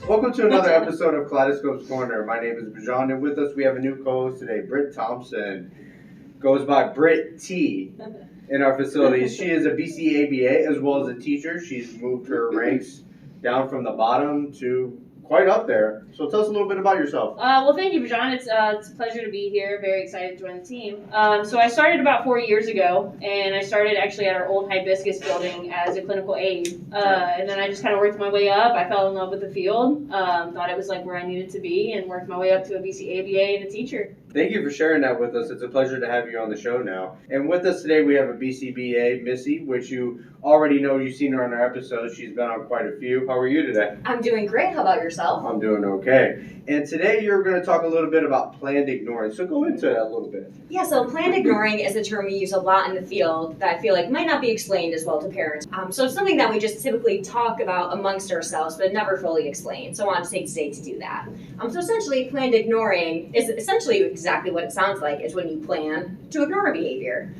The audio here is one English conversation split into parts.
Welcome to another episode of Kaleidoscope's Corner. My name is Bajan, and with us we have a new co-host today, Britt Thompson. Goes by Britt T in our facilities. She is a BCABA as well as a teacher. She's moved her ranks down from the bottom to quite up there. So tell us a little bit about yourself. Well, thank you, Bajan. It's a pleasure to be here. Very excited to join the team. So I started about 4 years ago, and I started actually at our old Hibiscus building as a clinical aide. And then I just kind of worked my way up. I fell in love with the field, thought it was like where I needed to be, and worked my way up to a BCABA and a teacher. Thank you for sharing that with us. It's a pleasure to have you on the show now. And with us today, we have a BCBA, Missy, which you already know. You've seen her on our episodes. She's been on quite a few. How are you today? I'm doing great. How about yourself? I'm doing okay. And today you're going to talk a little bit about planned ignoring. So go into that a little bit. Yeah, so planned ignoring is a term we use a lot in the field that I feel like might not be explained as well to parents. So it's something that we just typically talk about amongst ourselves, but never fully explain. So I want to take today to do that. So essentially, planned ignoring is essentially exactly what it sounds like. Is when you plan to ignore a behavior.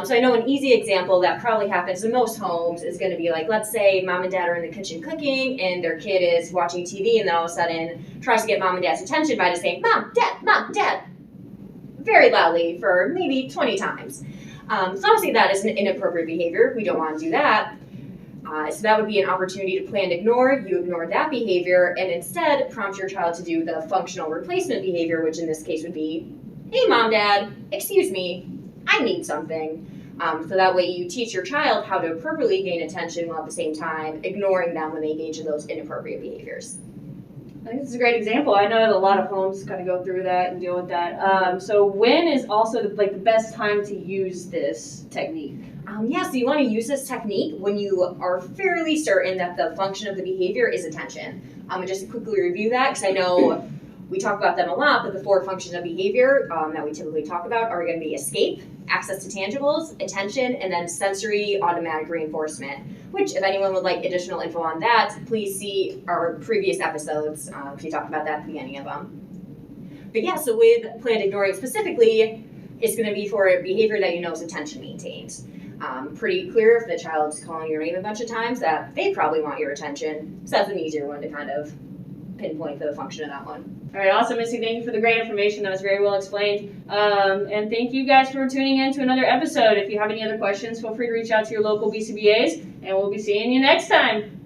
So I know an easy example that probably happens in most homes is going to be like, let's say mom and dad are in the kitchen cooking and their kid is watching TV and then all of a sudden tries to get mom and dad's attention by just saying, Mom, Dad, very loudly for maybe 20 times. So obviously that is an inappropriate behavior. We don't want to do that. So that would be an opportunity to plan to ignore. You ignore that behavior and instead prompt your child to do the functional replacement behavior, which in this case would be, hey, Mom, Dad, excuse me, I need something. So that way you teach your child how to appropriately gain attention while at the same time ignoring them when they engage in those inappropriate behaviors. I think this is a great example. I know that a lot of homes kind of go through that and deal with that. So when is also the best time to use this technique? So you want to use this technique when you are fairly certain that the function of the behavior is attention. And just to quickly review that, because I know we talk about them a lot, but the four functions of behavior that we typically talk about are going to be escape, access to tangibles, attention, and then sensory automatic reinforcement, which if anyone would like additional info on that, please see our previous episodes. We talked about that at the beginning of them. But yeah, so with planned ignoring specifically, it's going to be for a behavior that you know is attention maintained. Pretty clear if the child's calling your name a bunch of times that they probably want your attention. So that's an easier one to kind of pinpoint the function of that one. All right, awesome, Missy. Thank you for the great information. That was very well explained. And thank you guys for tuning in to another episode. If you have any other questions, feel free to reach out to your local BCBAs, and we'll be seeing you next time.